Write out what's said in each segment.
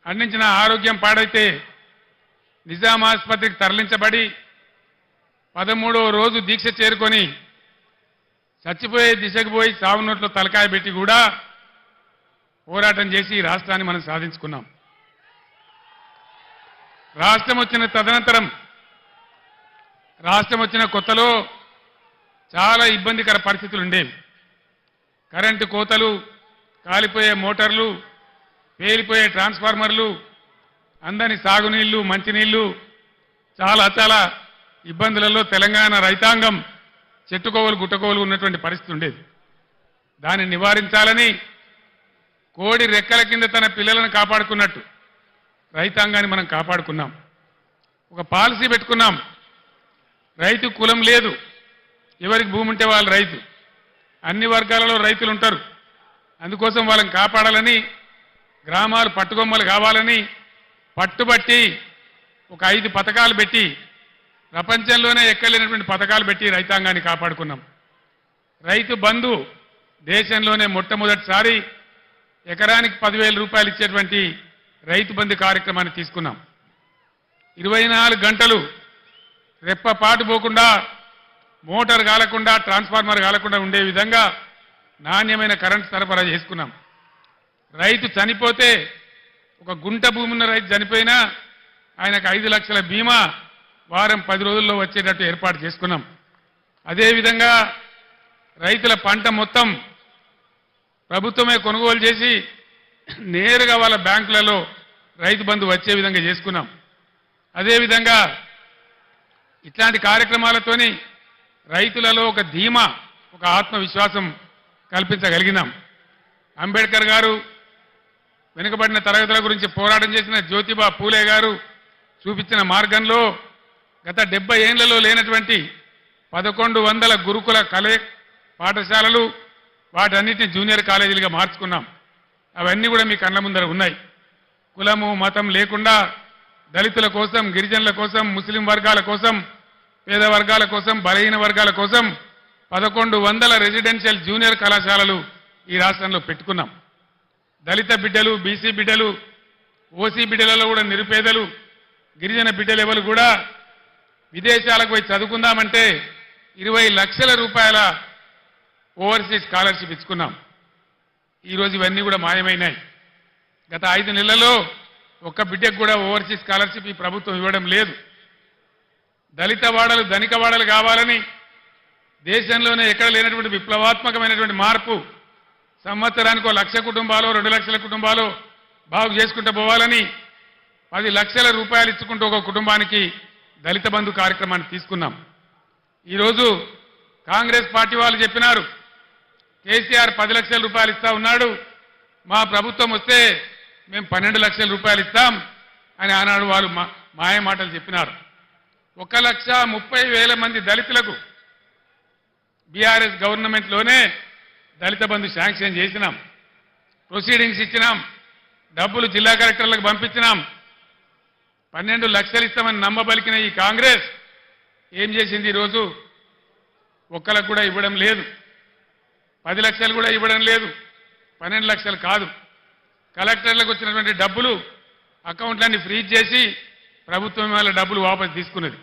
అందించిన ఆరోగ్యం పాడైతే నిజాం ఆసుపత్రికి తరలించబడి 13వ రోజు దీక్ష చేరుకొని చచ్చిపోయే దిశకు పోయి సావునోట్లో తలకాయ పెట్టి కూడా పోరాటం చేసి రాష్ట్రాన్ని మనం సాధించుకున్నాం. రాష్ట్రం వచ్చిన కొత్తలో చాలా ఇబ్బందికర పరిస్థితులు ఉండేవి. కరెంటు కోతలు, కాలిపోయే మోటార్లు, పేలిపోయే ట్రాన్స్ఫార్మర్లు, అందని సాగునీళ్లు, మంచినీళ్లు, చాలా ఇబ్బందులలో తెలంగాణ రైతాంగం చెట్టుకోవలు గుట్టకోవలు ఉన్నటువంటి పరిస్థితి ఉండేది. దాన్ని నివారించాలని కోడి రెక్కల కింద తన పిల్లలను కాపాడుకున్నట్టు రైతాంగాన్ని మనం కాపాడుకున్నాం. ఒక పాలసీ పెట్టుకున్నాం. రైతు కులం లేదు, ఎవరికి భూమి ఉంటే వాళ్ళు రైతు. అన్ని వర్గాలలో రైతులు ఉంటారు. అందుకోసం వాళ్ళని కాపాడాలని, గ్రామాలు పట్టుకొమ్మలు కావాలని పట్టుబట్టి ఒక 5 పథకాలు పెట్టి, ప్రపంచంలోనే ఎక్కలేనటువంటి పథకాలు పెట్టి రైతాంగాన్ని కాపాడుకున్నాం. రైతు బంధు దేశంలోనే మొట్టమొదటిసారి ఎకరానికి 10,000 రూపాయలు ఇచ్చేటువంటి రైతు బంధు కార్యక్రమాన్ని తీసుకున్నాం. 24 గంటలు రెప్పపాటు పోకుండా, మోటార్ కాలకుండా, ట్రాన్స్ఫార్మర్ కాలకుండా ఉండే విధంగా నాణ్యమైన కరెంటు సరఫరా చేసుకున్నాం. రైతు చనిపోతే, ఒక గుంట భూమి ఉన్న రైతు చనిపోయినా ఆయనకు 5 లక్షల బీమా వారం 10 రోజుల్లో వచ్చేటట్టు ఏర్పాటు చేసుకున్నాం. అదేవిధంగా రైతుల పంట మొత్తం ప్రభుత్వమే కొనుగోలు చేసి నేరుగా వాళ్ళ బ్యాంకులలో రైతు బంధు వచ్చే విధంగా చేసుకున్నాం. అదేవిధంగా ఇట్లాంటి కార్యక్రమాలతోని రైతులలో ఒక ధీమా, ఒక ఆత్మవిశ్వాసం కల్పించగలిగినాం. అంబేద్కర్ గారు వెనుకబడిన తరగతుల గురించి పోరాటం చేసిన జ్యోతిబా పూలే గారు చూపించిన మార్గంలో గత 70 ఏళ్లలో లేనటువంటి 1100 గురుకుల పాఠశాలలు, వాటన్నిటిని జూనియర్ కాలేజీలుగా మార్చుకున్నాం. అవన్నీ కూడా మీ కళ్ళ ముందర ఉన్నాయి. కులము మతం లేకుండా దళితుల కోసం, గిరిజనుల కోసం, ముస్లిం వర్గాల కోసం, పేద వర్గాల కోసం, బలహీన వర్గాల కోసం 1100 రెసిడెన్షియల్ జూనియర్ కళాశాలలు ఈ రాష్ట్రంలో పెట్టుకున్నాం. దళిత బిడ్డలు, బీసీ బిడ్డలు, ఓసీ బిడ్డలలో కూడా నిరుపేదలు, గిరిజన బిడ్డలు ఎవరు కూడా విదేశాలకు పోయి చదువుకుందామంటే 20 లక్షల రూపాయల ఓవర్సీస్ స్కాలర్షిప్ ఇచ్చుకున్నాం. ఈరోజు ఇవన్నీ కూడా మాయమైనాయి. గత 5 నెలల్లో ఒక్క బిడ్డకు కూడా ఓవర్సీస్ స్కాలర్షిప్ ఈ ప్రభుత్వం ఇవ్వడం లేదు. దళిత వాడలు ధనిక వాడలు కావాలని దేశంలోనే ఎక్కడ లేనటువంటి విప్లవాత్మకమైనటువంటి మార్పు, సంవత్సరానికి 1 లక్ష కుటుంబాలు, 2 లక్షల కుటుంబాలు బాగు చేసుకుంటూ పోవాలని 10 లక్షల రూపాయలు ఇచ్చుకుంటూ ఒక కుటుంబానికి దళిత బంధు కార్యక్రమాన్ని తీసుకున్నాం. ఈరోజు కాంగ్రెస్ పార్టీ వాళ్ళు చెప్పినారు, కేసీఆర్ 10 లక్షల రూపాయలు ఇస్తా ఉన్నాడు, మా ప్రభుత్వం వస్తే మేము 12 లక్షల రూపాయలు ఇస్తాం అని ఆనాడు వాళ్ళు మాయ మాటలు చెప్పినారు. 1,30,000 మంది దళితులకు బీఆర్ఎస్ గవర్నమెంట్లోనే దళిత బంధు శాంక్షన్ చేసినాం. ప్రొసీడింగ్స్ ఇచ్చినాం. డబ్బులు జిల్లా కలెక్టర్లకు పంపించినాం. 12 లక్షలు ఇస్తామని నమ్మబలికిన ఈ కాంగ్రెస్ ఏం చేసింది? ఈరోజు ఒక్కలకు కూడా ఇవ్వడం లేదు. 10 లక్షలు కూడా ఇవ్వడం లేదు. 12 లక్షలు కాదు, కలెక్టర్లకు వచ్చినటువంటి డబ్బులు అకౌంట్లన్నీ ఫ్రీజ్ చేసి ప్రభుత్వం వాళ్ళ డబ్బులు వాపసు తీసుకున్నది.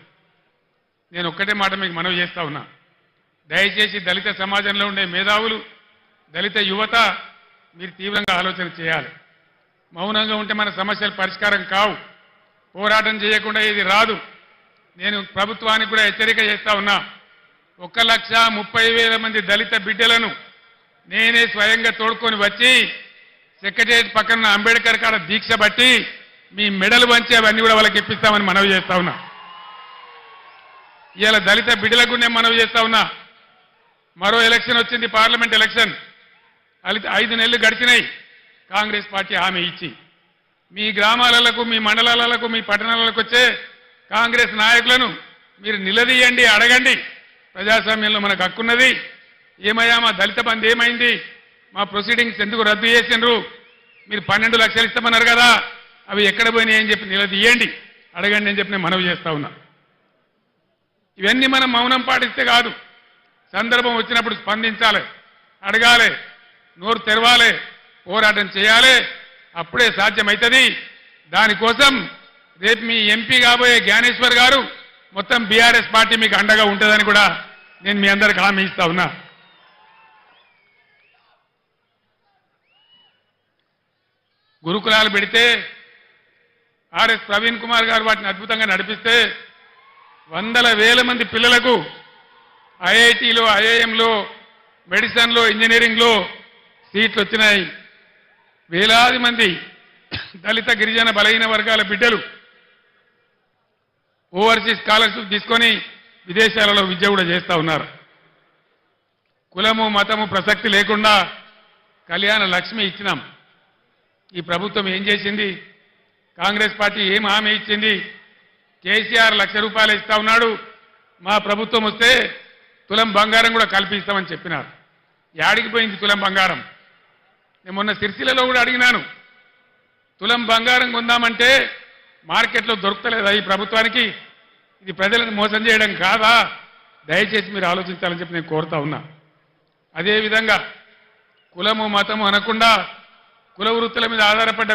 నేను ఒక్కటే మాట మీకు మనవి చేస్తా ఉన్నా, దయచేసి దళిత సమాజంలో ఉండే మేధావులు, దళిత యువత మీరు తీవ్రంగా ఆలోచన చేయాలి. మౌనంగా ఉంటే మన సమస్యలు పరిష్కారం కావు. పోరాటం చేయకుండా ఇది రాదు. నేను ప్రభుత్వానికి కూడా హెచ్చరిక చేస్తా ఉన్నా, 1,30,000 మంది దళిత బిడ్డలను నేనే స్వయంగా తోడుకొని వచ్చి సెక్రటేరియట్ పక్కన అంబేద్కర్ కాడ దీక్ష బట్టి మీ మెడలు వంచి అవన్నీ కూడా వాళ్ళకి ఇప్పిస్తామని మనవి చేస్తా ఉన్నా. ఇవాళ దళిత బిడ్డలకు నేను మనవి చేస్తా ఉన్నా, మరో ఎలక్షన్ వచ్చింది, పార్లమెంట్ ఎలక్షన్. 5 నెలలు గడిచినాయి. కాంగ్రెస్ పార్టీ హామీ ఇచ్చి మీ గ్రామాలకు, మీ మండలాలకు, మీ పట్టణాలకు వచ్చే కాంగ్రెస్ నాయకులను మీరు నిలదీయండి, అడగండి. ప్రజాస్వామ్యంలో మనకు హక్కున్నది. ఏమయ్యా మా దళిత బంధు ఏమైంది? మా ప్రొసీడింగ్స్ ఎందుకు రద్దు చేసిండ్రు? మీరు 12 లక్షలు ఇస్తామన్నారు కదా, అవి ఎక్కడ పోయినాయి అని చెప్పి నిలదీయండి, అడగండి అని చెప్పి నేను మనవి చేస్తా ఉన్నా. ఇవన్నీ మనం మౌనం పాటిస్తే కాదు. సందర్భం వచ్చినప్పుడు స్పందించాలి, అడగాలి, నోరు తెరవాలి, పోరాటం చేయాలి. అప్పుడే సాధ్యమవుతుంది. దానికోసం రేపు మీ ఎంపీ కాబోయే జ్ఞానేశ్వర్ గారు మొత్తం బీఆర్ఎస్ పార్టీ మీకు అండగా ఉంటుందని కూడా నేను మీ అందరికి హామీ ఇస్తా ఉన్నా. గురుకులాలు పెడితే ఆర్ఎస్ ప్రవీణ్ కుమార్ గారు వాటిని అద్భుతంగా నడిపిస్తే వందల వేల మంది పిల్లలకు ఐఐటీలో, ఐఐఎంలో, మెడిసిన్లో, ఇంజనీరింగ్లో సీట్లు వచ్చినాయి. వేలాది మంది దళిత, గిరిజన, బలహీన వర్గాల బిడ్డలు ఓవర్సీస్ స్కాలర్షిప్ తీసుకొని విదేశాలలో విద్య కూడా చేస్తూ ఉన్నారు. కులము, మతము ప్రసక్తి లేకుండా కళ్యాణ లక్ష్మి ఇచ్చినాం. ఈ ప్రభుత్వం ఏం చేసింది? కాంగ్రెస్ పార్టీ ఏం హామీ ఇచ్చింది? కేసీఆర్ ₹1,00,000 ఇస్తా ఉన్నాడు, మా ప్రభుత్వం వస్తే తులం బంగారం కూడా కల్పిస్తామని చెప్పినారు. యాడికి పోయింది తులం బంగారం? నేను మొన్న సిరిసిల్లలో కూడా అడిగినాను, తులం బంగారం కొందామంటే మార్కెట్లో దొరుకుతలేదా ఈ ప్రభుత్వానికి? ఇది ప్రజలను మోసం చేయడం కాదా? దయచేసి మీరు ఆలోచించాలని చెప్పి నేను కోరుతా ఉన్నా. అదేవిధంగా కులము, మతము అనకుండా కుల వృత్తుల మీద ఆధారపడ్డ